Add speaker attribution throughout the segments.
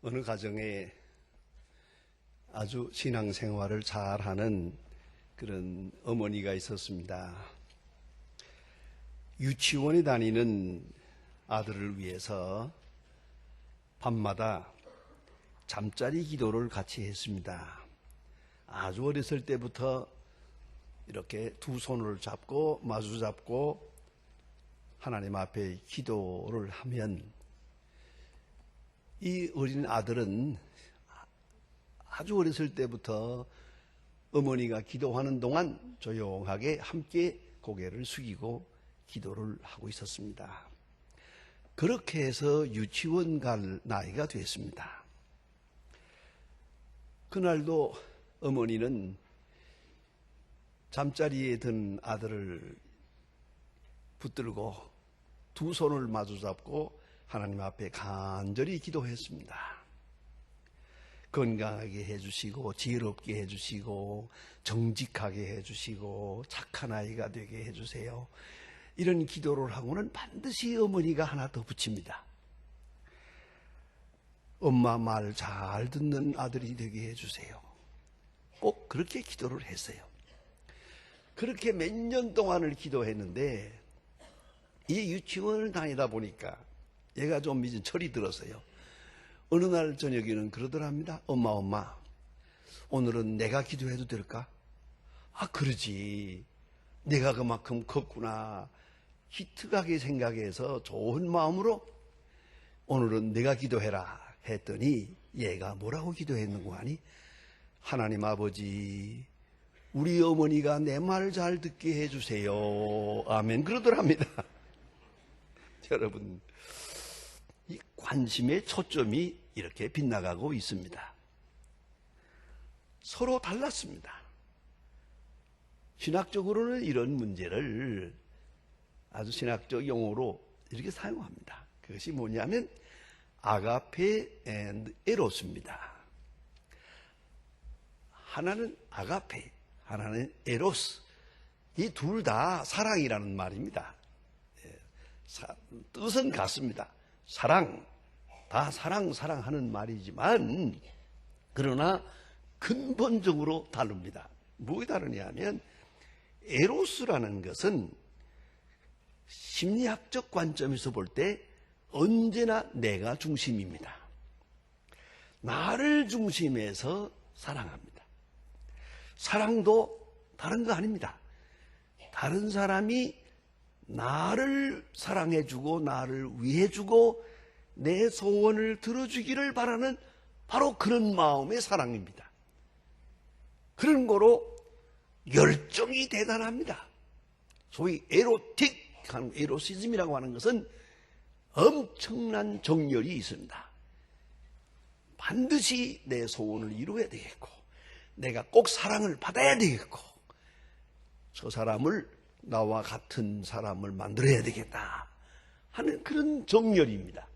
Speaker 1: 어느 가정에 아주 신앙생활을 잘하는 그런 어머니가 있었습니다. 유치원에 다니는 아들을 위해서 밤마다 잠자리 기도를 같이 했습니다. 아주 어렸을 때부터 이렇게 두 손을 잡고 마주 잡고 하나님 앞에 기도를 하면 이 어린 아들은 아주 어렸을 때부터 어머니가 기도하는 동안 조용하게 함께 고개를 숙이고 기도를 하고 있었습니다. 그렇게 해서 유치원 갈 나이가 됐습니다. 그날도 어머니는 잠자리에 든 아들을 붙들고 두 손을 마주 잡고 하나님 앞에 간절히 기도했습니다. 건강하게 해주시고 지혜롭게 해주시고 정직하게 해주시고 착한 아이가 되게 해주세요. 이런 기도를 하고는 반드시 어머니가 하나 더 붙입니다. 엄마 말 잘 듣는 아들이 되게 해주세요. 꼭 그렇게 기도를 했어요. 그렇게 몇 년 동안을 기도했는데 이 유치원을 다니다 보니까 얘가 좀 이제 철이 들었어요. 어느 날 저녁에는 그러더랍니다. 엄마 오늘은 내가 기도해도 될까? 아 그러지. 내가 그만큼 컸구나. 기특하게 생각해서 좋은 마음으로 오늘은 내가 기도해라 했더니 얘가 뭐라고 기도했는고 하니 하나님 아버지 우리 어머니가 내 말 잘 듣게 해주세요. 아멘 그러더랍니다. 여러분 이 관심의 초점이 이렇게 빗나가고 있습니다. 서로 달랐습니다. 신학적으로는 이런 문제를 아주 신학적 용어로 이렇게 사용합니다. 그것이 뭐냐면 아가페 앤 에로스입니다. 하나는 아가페, 하나는 에로스. 이 둘 다 사랑이라는 말입니다. 뜻은 같습니다. 사랑, 다 사랑하는 말이지만 그러나 근본적으로 다릅니다. 뭐가 다르냐 하면 에로스라는 것은 심리학적 관점에서 볼 때 언제나 내가 중심입니다. 나를 중심해서 사랑합니다. 사랑도 다른 거 아닙니다. 다른 사람이 나를 사랑해주고 나를 위해주고 내 소원을 들어주기를 바라는 바로 그런 마음의 사랑입니다. 그런 거로 열정이 대단합니다. 소위 에로시즘이라고 하는 것은 엄청난 정열이 있습니다. 반드시 내 소원을 이루어야 되겠고 내가 꼭 사랑을 받아야 되겠고 저 사람을 나와 같은 사람을 만들어야 되겠다 하는 그런 정열입니다.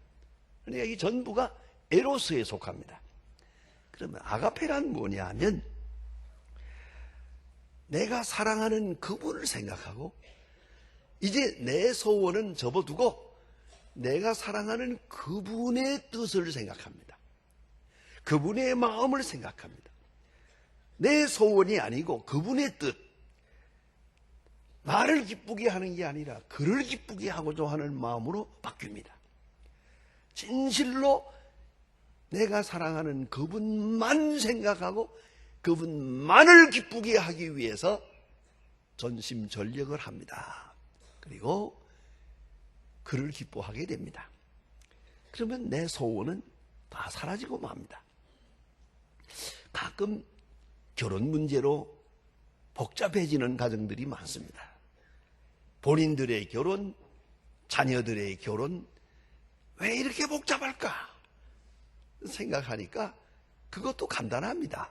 Speaker 1: 그러니까 이 전부가 에로스에 속합니다. 그러면 아가페란 뭐냐 하면 내가 사랑하는 그분을 생각하고 이제 내 소원은 접어두고 내가 사랑하는 그분의 뜻을 생각합니다. 그분의 마음을 생각합니다. 내 소원이 아니고 그분의 뜻, 나를 기쁘게 하는 게 아니라 그를 기쁘게 하고자 하는 마음으로 바뀝니다. 진실로 내가 사랑하는 그분만 생각하고 그분만을 기쁘게 하기 위해서 전심전력을 합니다. 그리고 그를 기뻐하게 됩니다. 그러면 내 소원은 다 사라지고 맙니다. 가끔 결혼 문제로 복잡해지는 가정들이 많습니다. 본인들의 결혼, 자녀들의 결혼, 왜 이렇게 복잡할까? 생각하니까 그것도 간단합니다.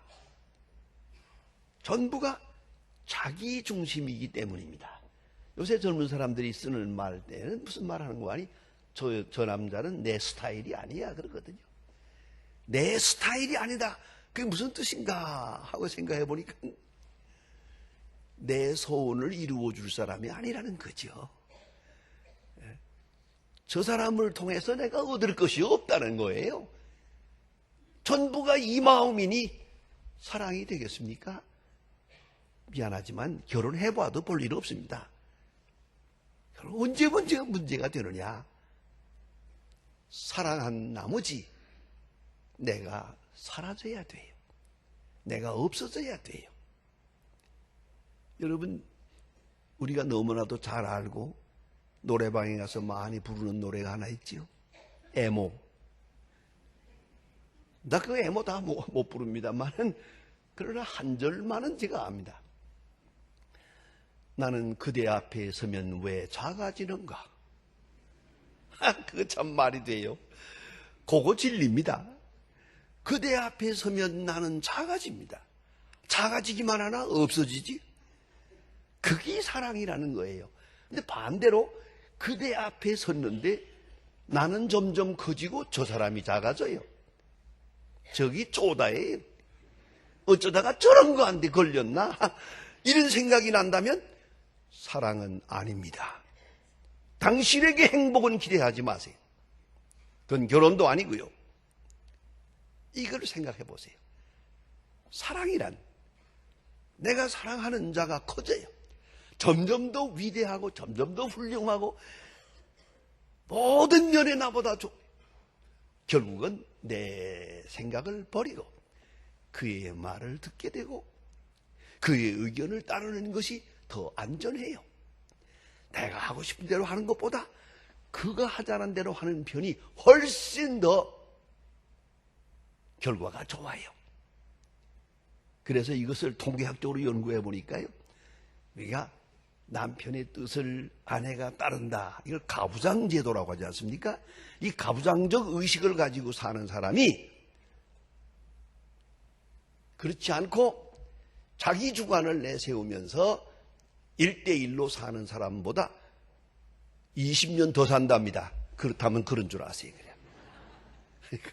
Speaker 1: 전부가 자기 중심이기 때문입니다. 요새 젊은 사람들이 쓰는 말 때는 무슨 말 하는 거 아니? 저 남자는 내 스타일이 아니야 그러거든요. 내 스타일이 아니다. 그게 무슨 뜻인가 하고 생각해 보니까 내 소원을 이루어 줄 사람이 아니라는 거죠. 저 사람을 통해서 내가 얻을 것이 없다는 거예요. 전부가 이 마음이니 사랑이 되겠습니까? 미안하지만 결혼해봐도 볼 일 없습니다. 언제 문제가 되느냐? 사랑한 나머지 내가 사라져야 돼요. 내가 없어져야 돼요. 여러분, 우리가 너무나도 잘 알고 노래방에 가서 많이 부르는 노래가 하나 있지요. 애모. 나 그 애모 다 못 부릅니다만은, 그러나 한 절만은 제가 압니다. 나는 그대 앞에 서면 왜 작아지는가? 그거 참 말이 돼요. 그거 진리입니다. 그대 앞에 서면 나는 작아집니다. 작아지기만 하나 없어지지? 그게 사랑이라는 거예요. 근데 반대로 그대 앞에 섰는데 나는 점점 커지고 저 사람이 작아져요. 저기 쪼다예요. 어쩌다가 저런 거한테 걸렸나? 이런 생각이 난다면 사랑은 아닙니다. 당신에게 행복은 기대하지 마세요. 그건 결혼도 아니고요. 이걸 생각해 보세요. 사랑이란 내가 사랑하는 자가 커져요. 점점 더 위대하고 점점 더 훌륭하고 모든 면에 나보다 결국은 내 생각을 버리고 그의 말을 듣게 되고 그의 의견을 따르는 것이 더 안전해요. 내가 하고 싶은 대로 하는 것보다 그가 하자는 대로 하는 편이 훨씬 더 결과가 좋아요. 그래서 이것을 통계학적으로 연구해 보니까요, 우리가 남편의 뜻을 아내가 따른다, 이걸 가부장 제도라고 하지 않습니까? 이 가부장적 의식을 가지고 사는 사람이 그렇지 않고 자기 주관을 내세우면서 1대1로 사는 사람보다 20년 더 산답니다. 그렇다면 그런 줄 아세요. 그러니까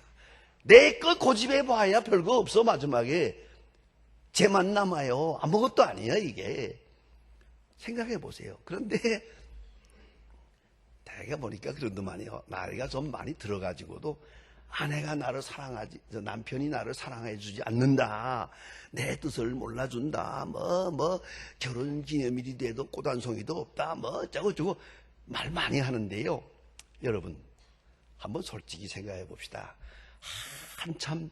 Speaker 1: 내 것 고집해 봐야 별거 없어. 마지막에 쟤만 남아요. 아무것도 아니야 이게. 생각해 보세요. 그런데 내가 보니까 그런데만요, 나이가 좀 많이 들어가지고도 아내가 나를 사랑하지, 남편이 나를 사랑해 주지 않는다, 내 뜻을 몰라준다, 결혼 기념일이 돼도 꽃 한 송이도 없다, 어쩌고저쩌고 말 많이 하는데요. 여러분, 한번 솔직히 생각해 봅시다. 한참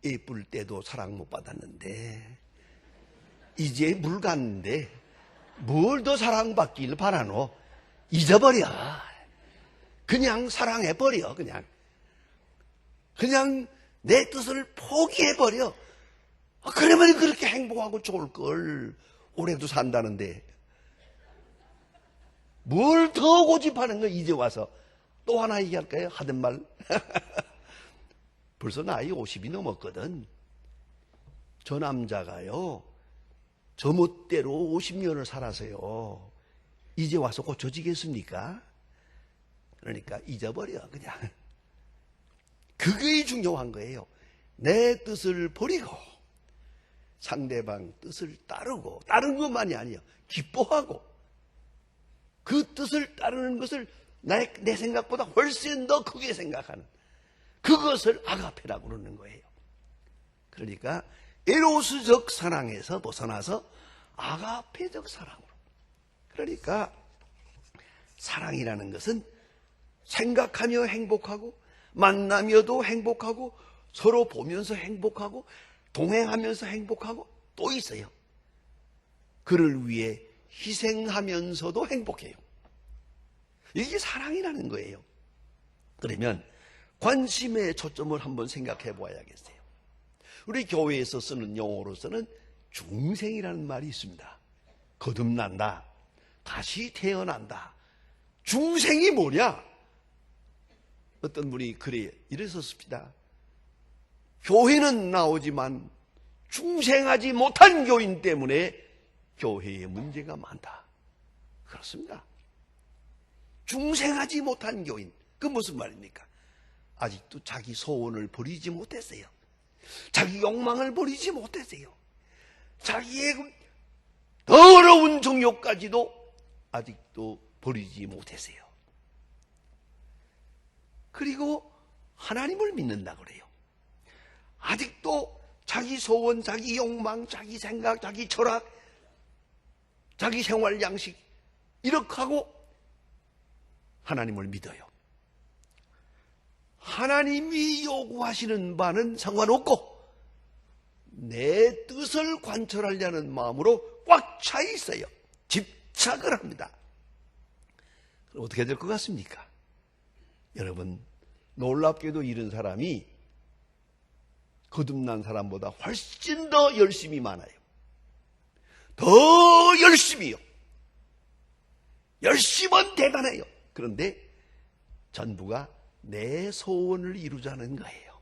Speaker 1: 예쁠 때도 사랑 못 받았는데 이제 물 갔는데 뭘 더 사랑받길 바라노? 잊어버려. 그냥 사랑해버려. 그냥 내 뜻을 포기해버려. 그러면 그렇게 행복하고 좋을걸. 오래도 산다는데 뭘 더 고집하는 거야. 이제 와서 또 하나 얘기할까요? 하던 말. 벌써 나이 50이 넘었거든. 저 남자가요, 저 멋대로 50년을 살아서요, 이제 와서 고쳐지겠습니까? 그러니까 잊어버려. 그냥 그게 중요한 거예요. 내 뜻을 버리고 상대방 뜻을 따르고, 따르는 것만이 아니에요, 기뻐하고 그 뜻을 따르는 것을 내 생각보다 훨씬 더 크게 생각하는, 그것을 아가페라고 그러는 거예요. 그러니까 에로스적 사랑에서 벗어나서 아가페적 사랑으로. 그러니까 사랑이라는 것은 생각하며 행복하고, 만나며도 행복하고, 서로 보면서 행복하고, 동행하면서 행복하고, 또 있어요, 그를 위해 희생하면서도 행복해요. 이게 사랑이라는 거예요. 그러면 관심의 초점을 한번 생각해 봐야겠어요. 우리 교회에서 쓰는 용어로서는 중생이라는 말이 있습니다. 거듭난다, 다시 태어난다. 중생이 뭐냐? 어떤 분이 그래요. 이래서 씁니다. 교회는 나오지만 중생하지 못한 교인 때문에 교회에 문제가 많다. 그렇습니다. 중생하지 못한 교인, 그 무슨 말입니까? 아직도 자기 소원을 버리지 못했어요. 자기 욕망을 버리지 못했어요. 자기의 더러운 정욕까지도 아직도 버리지 못했어요. 그리고 하나님을 믿는다 그래요. 아직도 자기 소원, 자기 욕망, 자기 생각, 자기 철학, 자기 생활 양식 이렇게 하고 하나님을 믿어요. 하나님이 요구하시는 바는 상관없고 내 뜻을 관철하려는 마음으로 꽉 차 있어요. 집착을 합니다. 그럼 어떻게 될 것 같습니까? 여러분, 놀랍게도 이런 사람이 거듭난 사람보다 훨씬 더 열심히 많아요. 더 열심히요. 열심은 대단해요. 그런데 전부가 내 소원을 이루자는 거예요.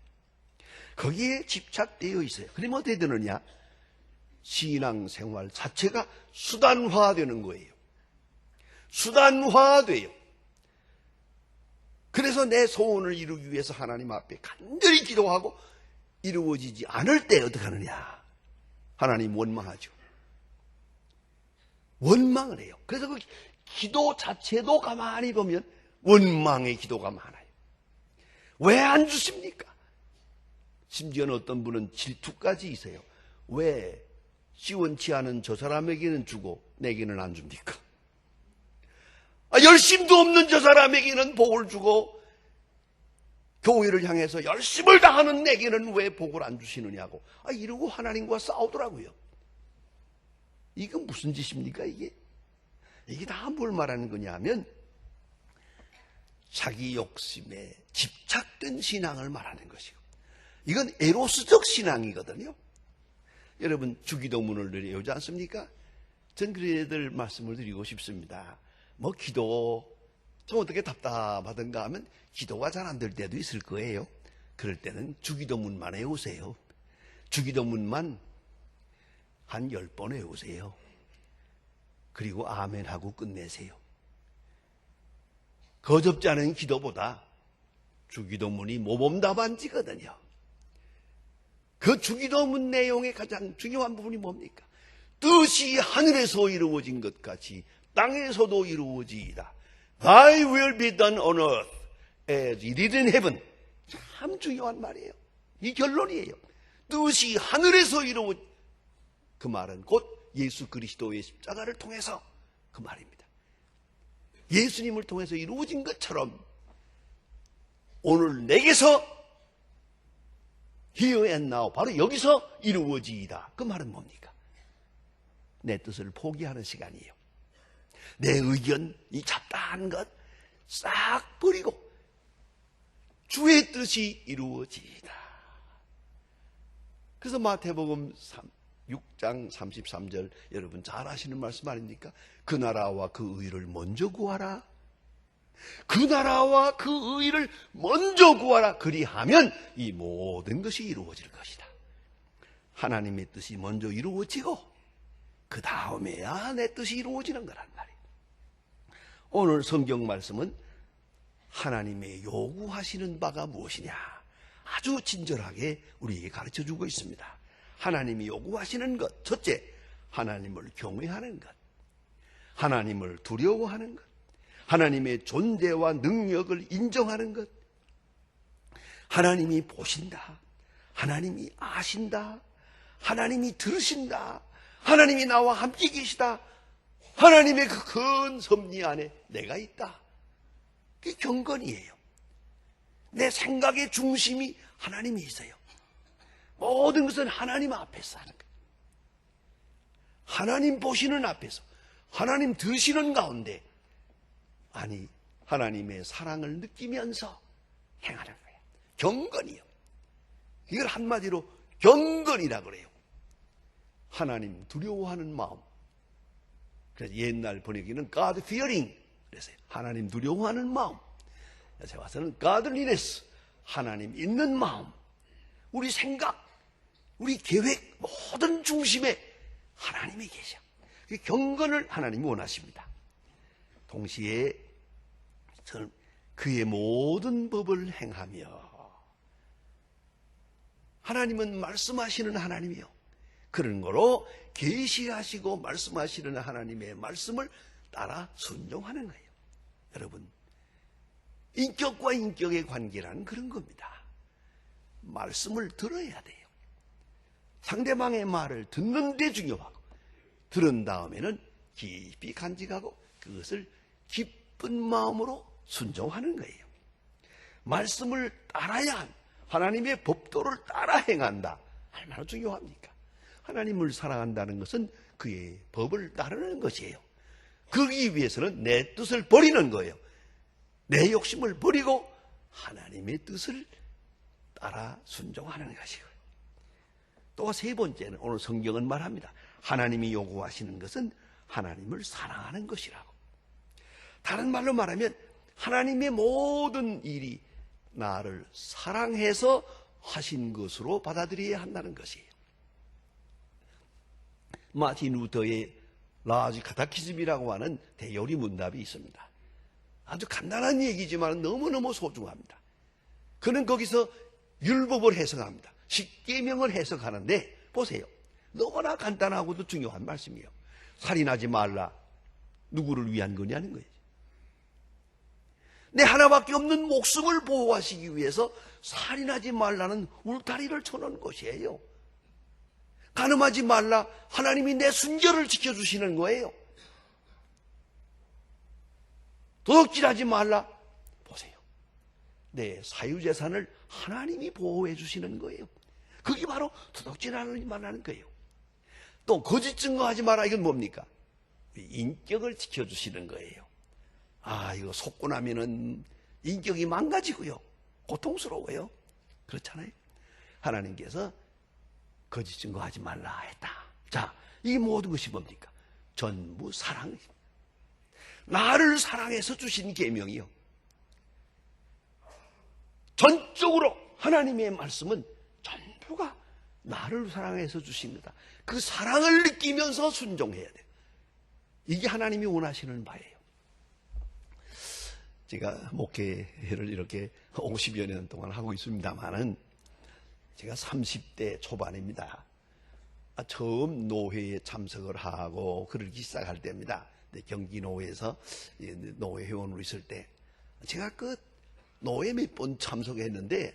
Speaker 1: 거기에 집착되어 있어요. 그러면 어떻게 되느냐? 신앙생활 자체가 수단화되는 거예요. 수단화돼요. 그래서 내 소원을 이루기 위해서 하나님 앞에 간절히 기도하고 이루어지지 않을 때 어떻게 하느냐? 하나님 원망하죠. 원망을 해요. 그래서 그 기도 자체도 가만히 보면 원망의 기도가 많아요. 왜 안 주십니까? 심지어는 어떤 분은 질투까지 있어요. 왜 시원치 않은 저 사람에게는 주고 내게는 안 줍니까? 열심도 없는 저 사람에게는 복을 주고 교회를 향해서 열심을 다하는 내게는 왜 복을 안 주시느냐고 이러고 하나님과 싸우더라고요. 이건 무슨 짓입니까? 이게 다 뭘 말하는 거냐면 자기 욕심에 집착된 신앙을 말하는 것이고, 이건 에로스적 신앙이거든요. 여러분, 주기도문을 외우지 않습니까? 전 그래들 말씀을 드리고 싶습니다. 기도 좀 어떻게 답답하던가 하면 기도가 잘 안 될 때도 있을 거예요. 그럴 때는 주기도문만 외우세요. 주기도문만 한 10번 외우세요. 그리고 아멘하고 끝내세요. 거접지 않은 기도보다 주기도문이 모범답안지거든요. 그 주기도문 내용의 가장 중요한 부분이 뭡니까? 뜻이 하늘에서 이루어진 것 같이 땅에서도 이루어지이다. Thy will be done on earth as it is in heaven. 참 중요한 말이에요. 이 결론이에요. 뜻이 하늘에서 이루어진, 그 말은 곧 예수 그리스도의 십자가를 통해서 그 말입니다. 예수님을 통해서 이루어진 것처럼 오늘 내게서 here and now, 바로 여기서 이루어지이다. 그 말은 뭡니까? 내 뜻을 포기하는 시간이에요. 내 의견, 이 잡다한 것 싹 버리고 주의 뜻이 이루어지이다. 그래서 마태복음 6장 33절 여러분 잘 아시는 말씀 아닙니까? 그 나라와 그 의를 먼저 구하라. 그 나라와 그 의를 먼저 구하라. 그리하면 이 모든 것이 이루어질 것이다. 하나님의 뜻이 먼저 이루어지고 그 다음에야 내 뜻이 이루어지는 거란 말이에요. 오늘 성경 말씀은 하나님의 요구하시는 바가 무엇이냐 아주 친절하게 우리에게 가르쳐주고 있습니다. 하나님이 요구하시는 것, 첫째, 하나님을 경외하는 것, 하나님을 두려워하는 것, 하나님의 존재와 능력을 인정하는 것, 하나님이 보신다, 하나님이 아신다, 하나님이 들으신다, 하나님이 나와 함께 계시다, 하나님의 그 큰 섭리 안에 내가 있다. 그게 경건이에요. 내 생각의 중심이 하나님이 있어요. 모든 것은 하나님 앞에서 하는 거예요. 하나님 보시는 앞에서, 하나님 들으시는 가운데, 아니 하나님의 사랑을 느끼면서 행하는 거예요. 경건이요. 이걸 한마디로 경건이라고 그래요. 하나님 두려워하는 마음. 그래서 옛날 번역기는 God fearing 그래서요. 하나님 두려워하는 마음. 제가 봐서는 godliness, 하나님 있는 마음. 우리 생각, 우리 계획 모든 중심에 하나님이 계셔. 그 경건을 하나님이 원하십니다. 동시에 저는 그의 모든 법을 행하며, 하나님은 말씀하시는 하나님이요. 그런 거로 계시하시고 말씀하시는 하나님의 말씀을 따라 순종하는 거예요. 여러분, 인격과 인격의 관계라는 그런 겁니다. 말씀을 들어야 돼요. 상대방의 말을 듣는 데 중요하고, 들은 다음에는 깊이 간직하고 그것을 기쁜 마음으로 순종하는 거예요. 말씀을 따라야 한 하나님의 법도를 따라 행한다. 얼마나 중요합니까? 하나님을 사랑한다는 것은 그의 법을 따르는 것이에요. 그러기 위해서는 내 뜻을 버리는 거예요. 내 욕심을 버리고 하나님의 뜻을 따라 순종하는 것이고요. 또 세 번째는 오늘 성경은 말합니다. 하나님이 요구하시는 것은 하나님을 사랑하는 것이라고. 다른 말로 말하면 하나님의 모든 일이 나를 사랑해서 하신 것으로 받아들여야 한다는 것이에요. 마틴 루터의 라지 카타키즘이라고 하는 대요리 문답이 있습니다. 아주 간단한 얘기지만 너무너무 소중합니다. 그는 거기서 율법을 해석합니다. 십계명을 해석하는데 보세요. 너무나 간단하고도 중요한 말씀이에요. 살인하지 말라. 누구를 위한 거냐는 거예요. 내 하나밖에 없는 목숨을 보호하시기 위해서 살인하지 말라는 울타리를 쳐놓은 것이에요. 간음하지 말라. 하나님이 내 순결을 지켜주시는 거예요. 도둑질하지 말라. 보세요. 내 사유재산을 하나님이 보호해 주시는 거예요. 그게 바로 도둑질하지 말라는 거예요. 또 거짓 증거하지 마라. 이건 뭡니까? 인격을 지켜주시는 거예요. 이거 속고 나면은 인격이 망가지고요. 고통스러워요. 그렇잖아요. 하나님께서 거짓 증거하지 말라 했다. 자, 이 모든 것이 뭡니까? 전부 사랑입니다. 나를 사랑해서 주신 계명이요. 전적으로 하나님의 말씀은 전부가 나를 사랑해서 주신 거다. 그 사랑을 느끼면서 순종해야 돼요. 이게 하나님이 원하시는 바예요. 제가 목회를 이렇게 50여 년 동안 하고 있습니다만은 제가 30대 초반입니다. 처음 노회에 참석을 하고 그러기 시작할 때입니다. 경기노회에서 노회 회원으로 있을 때 제가 그 노회 몇 번 참석했는데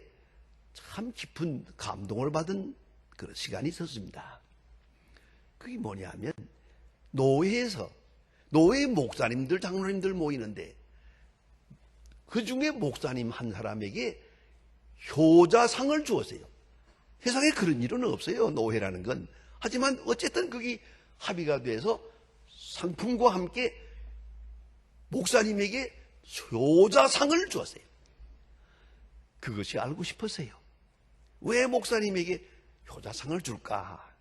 Speaker 1: 참 깊은 감동을 받은 그런 시간이 있었습니다. 그게 뭐냐면 노회에서 노회 목사님들 장로님들 모이는데 그 중에 목사님 한 사람에게 효자상을 주었어요. 세상에 그런 일은 없어요. 노회라는 건. 하지만 어쨌든 그게 합의가 돼서 상품과 함께 목사님에게 효자상을 주었어요. 그것이 알고 싶었어요. 왜 목사님에게 효자상을 줄까?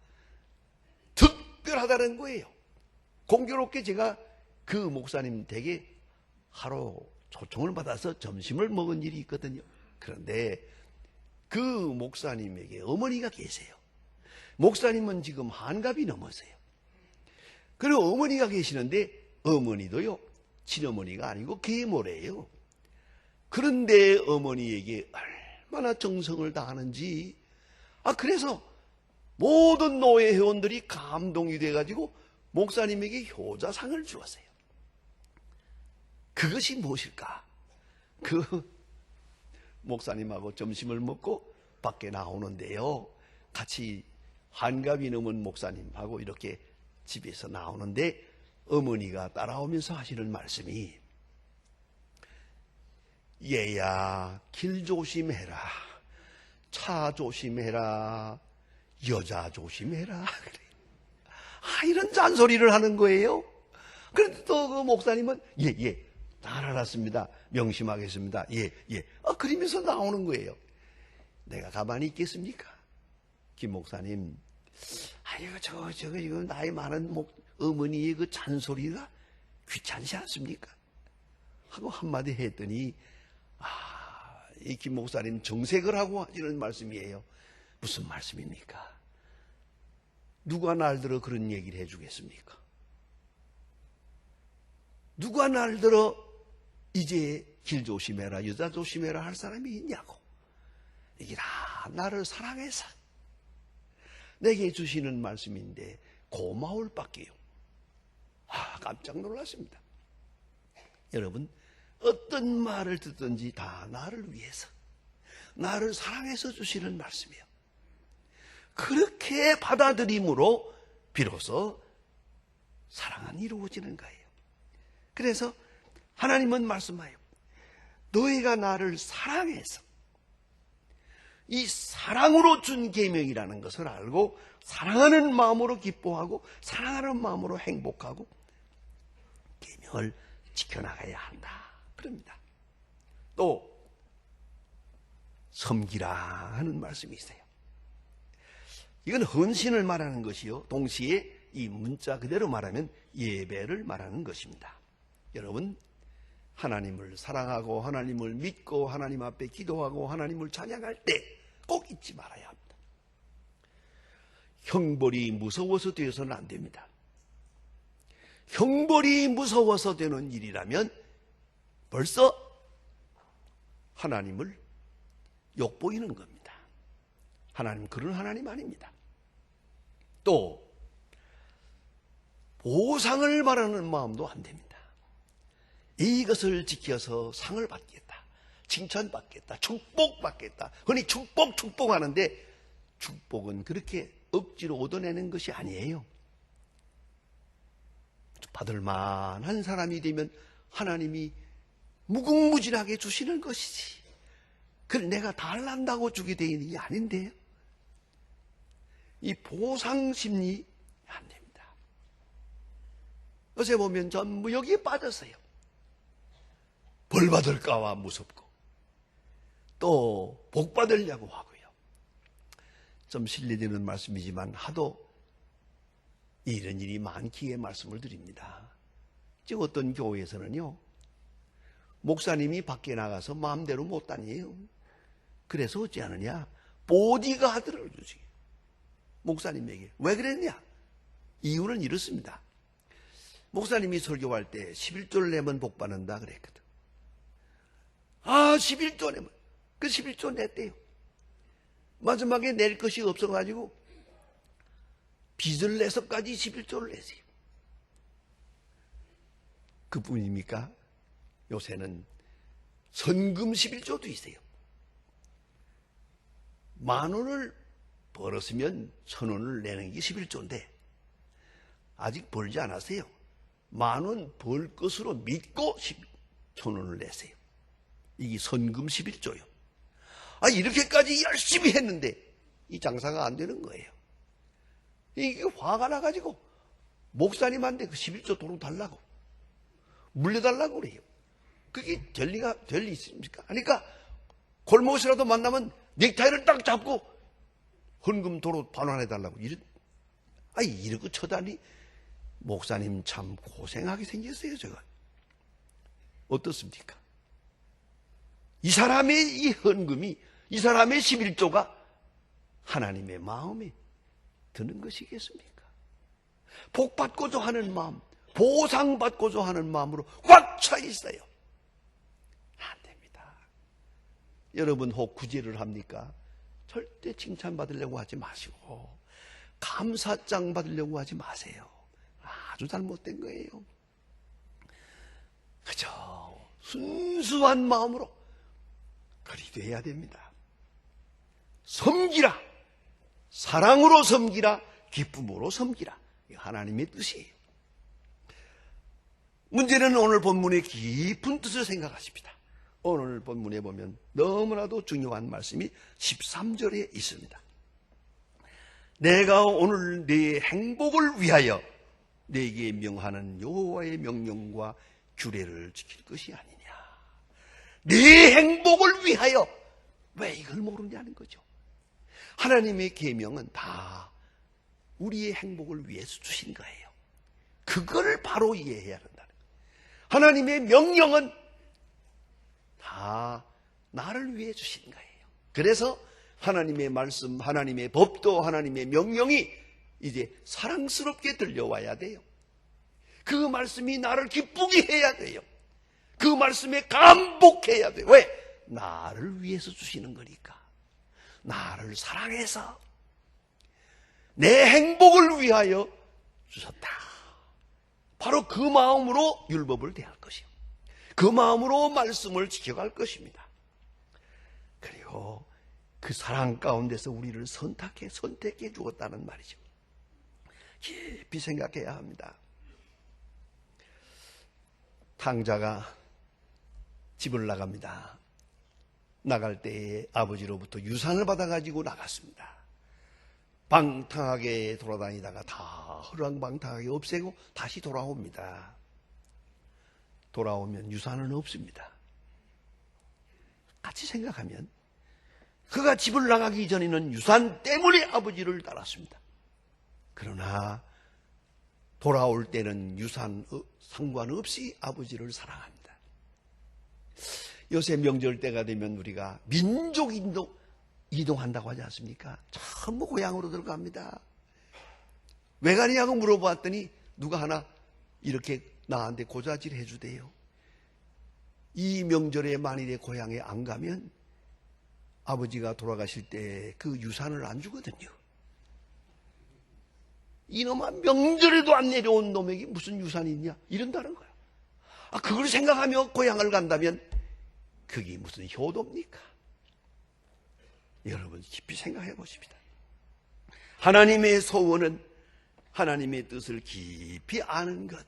Speaker 1: 특별하다는 거예요. 공교롭게 제가 그 목사님 댁에 하루 초청을 받아서 점심을 먹은 일이 있거든요. 그런데 그 목사님에게 어머니가 계세요. 목사님은 지금 한갑이 넘었어요. 그리고 어머니가 계시는데 어머니도요, 친어머니가 아니고 계모래요. 그런데 어머니에게 얼마나 정성을 다하는지, 그래서 모든 노회 회원들이 감동이 돼가지고 목사님에게 효자상을 주었어요. 그것이 무엇일까? 그 목사님하고 점심을 먹고 밖에 나오는데요, 같이 한갑이 넘은 목사님하고 이렇게 집에서 나오는데 어머니가 따라오면서 하시는 말씀이, 얘야 길 조심해라, 차 조심해라, 여자 조심해라. 이런 잔소리를 하는 거예요. 그런데 또 그 목사님은 잘 알았습니다, 명심하겠습니다, 그러면서 나오는 거예요. 내가 가만히 있겠습니까? 김 목사님, 이거 나이 많은 어머니의 그 잔소리가 귀찮지 않습니까? 하고 한마디 했더니, 이 김 목사님 정색을 하고 하시는 말씀이에요. 무슨 말씀입니까? 누가 날 들어 그런 얘기를 해주겠습니까? 누가 날 들어 이제 길 조심해라, 여자 조심해라 할 사람이 있냐고. 이게 다 나를 사랑해서 내게 주시는 말씀인데 고마울 밖에요. 깜짝 놀랐습니다. 여러분, 어떤 말을 듣든지 다 나를 위해서, 나를 사랑해서 주시는 말씀이에요. 그렇게 받아들임으로 비로소 사랑은 이루어지는 거예요. 그래서 하나님은 말씀하여 너희가 나를 사랑해서, 이 사랑으로 준 계명이라는 것을 알고 사랑하는 마음으로 기뻐하고 사랑하는 마음으로 행복하고 계명을 지켜나가야 한다 그럽니다. 또 섬기라 하는 말씀이 있어요. 이건 헌신을 말하는 것이요, 동시에 이 문자 그대로 말하면 예배를 말하는 것입니다. 여러분, 하나님을 사랑하고 하나님을 믿고 하나님 앞에 기도하고 하나님을 찬양할 때 꼭 잊지 말아야 합니다. 형벌이 무서워서 되어서는 안 됩니다. 형벌이 무서워서 되는 일이라면 벌써 하나님을 욕보이는 겁니다. 하나님 그런 하나님 아닙니다. 또 보상을 바라는 마음도 안 됩니다. 이것을 지켜서 상을 받겠다, 칭찬받겠다, 축복받겠다. 흔히 축복하는데 축복은 그렇게 억지로 얻어내는 것이 아니에요. 받을 만한 사람이 되면 하나님이 무궁무진하게 주시는 것이지, 그걸 내가 달란다고 주게 되는 게 아닌데요. 이 보상심리 안 됩니다. 요새 보면 전부 여기에 빠졌어요. 벌 받을까봐 무섭고 또 복 받으려고 하고요. 좀 실례되는 말씀이지만 하도 이런 일이 많기에 말씀을 드립니다. 지금 어떤 교회에서는요, 목사님이 밖에 나가서 마음대로 못 다녀요. 그래서 어찌 하느냐, 보디가드를 주지, 목사님에게. 왜 그랬냐? 이유는 이렇습니다. 목사님이 설교할 때 11조를 내면 복 받는다 그랬거든. 11조 내면, 그 11조 냈대요. 마지막에 낼 것이 없어가지고 빚을 내서까지 11조를 내세요. 그뿐입니까? 요새는 선금 11조도 있어요. 10,000원을 벌었으면 1,000원을 내는 게 11조인데 아직 벌지 않았어요. 10,000원 벌 것으로 믿고 1,000원을 내세요. 이게 선금 11조요. 이렇게까지 열심히 했는데 이 장사가 안 되는 거예요. 이게 화가 나가지고 목사님한테 그 11조 도로 달라고, 물려달라고 그래요. 그게 될 리 있습니까? 그러니까 골목에서라도 만나면 넥타이를 딱 잡고 헌금 도로 반환해달라고. 이러고 쳐다니, 목사님 참 고생하게 생겼어요, 제가. 어떻습니까? 이 사람의 이 헌금이, 이 사람의 11조가 하나님의 마음에 드는 것이겠습니까? 복받고자 하는 마음, 보상받고자 하는 마음으로 꽉 차 있어요. 안 됩니다. 여러분 혹 구제를 합니까? 절대 칭찬받으려고 하지 마시고 감사장 받으려고 하지 마세요. 아주 잘못된 거예요. 그저 순수한 마음으로 그리 돼야 됩니다. 섬기라, 사랑으로 섬기라, 기쁨으로 섬기라. 이게 하나님의 뜻이에요. 문제는 오늘 본문의 깊은 뜻을 생각하십니다. 오늘 본문에 보면 너무나도 중요한 말씀이 13절에 있습니다. 내가 오늘 네 행복을 위하여 네게 명하는 여호와의 명령과 규례를 지킬 것이 아니냐. 네 행복을 위하여. 왜 이걸 모르냐는 거죠. 하나님의 계명은 다 우리의 행복을 위해서 주신 거예요. 그걸 바로 이해해야 한다는 거예요. 하나님의 명령은 다 나를 위해 주신 거예요. 그래서 하나님의 말씀, 하나님의 법도, 하나님의 명령이 이제 사랑스럽게 들려와야 돼요. 그 말씀이 나를 기쁘게 해야 돼요. 그 말씀에 감복해야 돼요. 왜? 나를 위해서 주시는 거니까. 나를 사랑해서 내 행복을 위하여 주셨다. 바로 그 마음으로 율법을 대할 것이요, 그 마음으로 말씀을 지켜갈 것입니다. 그리고 그 사랑 가운데서 우리를 선택해 주었다는 말이죠. 깊이 생각해야 합니다. 탕자가 집을 나갑니다. 나갈 때에 아버지로부터 유산을 받아가지고 나갔습니다. 방탕하게 돌아다니다가 다 허랑방탕하게 없애고 다시 돌아옵니다. 돌아오면 유산은 없습니다. 같이 생각하면 그가 집을 나가기 전에는 유산 때문에 아버지를 따랐습니다. 그러나 돌아올 때는 유산 상관없이 아버지를 사랑합니다. 요새 명절 때가 되면 우리가 민족 이동한다고 하지 않습니까? 전부 고향으로 들어갑니다. 왜 가냐고 물어봤더니 누가 하나 이렇게 나한테 고자질 해주대요. 이 명절에 만일에 고향에 안 가면 아버지가 돌아가실 때 그 유산을 안 주거든요. 이놈아, 명절에도 안 내려온 놈에게 무슨 유산이 있냐? 이런다는 거야. 그걸 생각하며 고향을 간다면 그게 무슨 효도입니까? 여러분 깊이 생각해 보십니다. 하나님의 소원은 하나님의 뜻을 깊이 아는 것,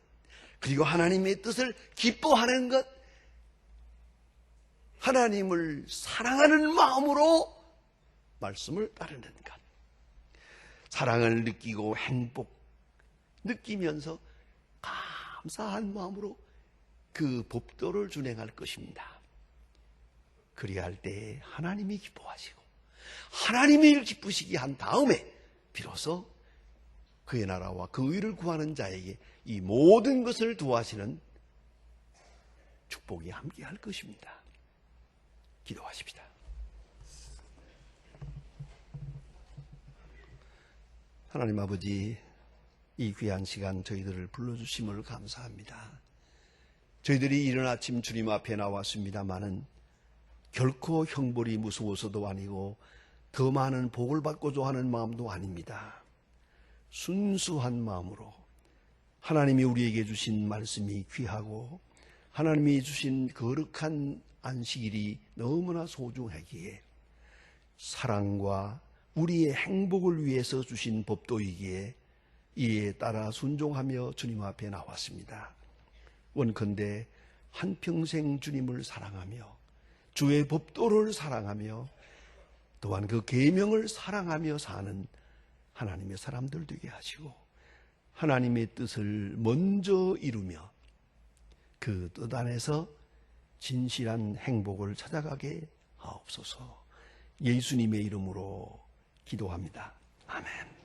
Speaker 1: 그리고 하나님의 뜻을 기뻐하는 것, 하나님을 사랑하는 마음으로 말씀을 따르는 것, 사랑을 느끼고 행복 느끼면서 감사한 마음으로 그 법도를 준행할 것입니다. 그리할 때 하나님이 기뻐하시고 하나님이 기쁘시게 한 다음에 비로소 그의 나라와 그 의를 구하는 자에게 이 모든 것을 도와시는 축복이 함께할 것입니다. 기도하십시다. 하나님 아버지, 이 귀한 시간 저희들을 불러주심을 감사합니다. 저희들이 이른 아침 주님 앞에 나왔습니다마는 결코 형벌이 무서워서도 아니고 더 많은 복을 받고자 하는 마음도 아닙니다. 순수한 마음으로 하나님이 우리에게 주신 말씀이 귀하고 하나님이 주신 거룩한 안식일이 너무나 소중하기에 사랑과 우리의 행복을 위해서 주신 법도이기에 이에 따라 순종하며 주님 앞에 나왔습니다. 원컨대 한평생 주님을 사랑하며 주의 법도를 사랑하며 또한 그 계명을 사랑하며 사는 하나님의 사람들 되게 하시고 하나님의 뜻을 먼저 이루며 그 뜻 안에서 진실한 행복을 찾아가게 하옵소서. 예수님의 이름으로 기도합니다. 아멘.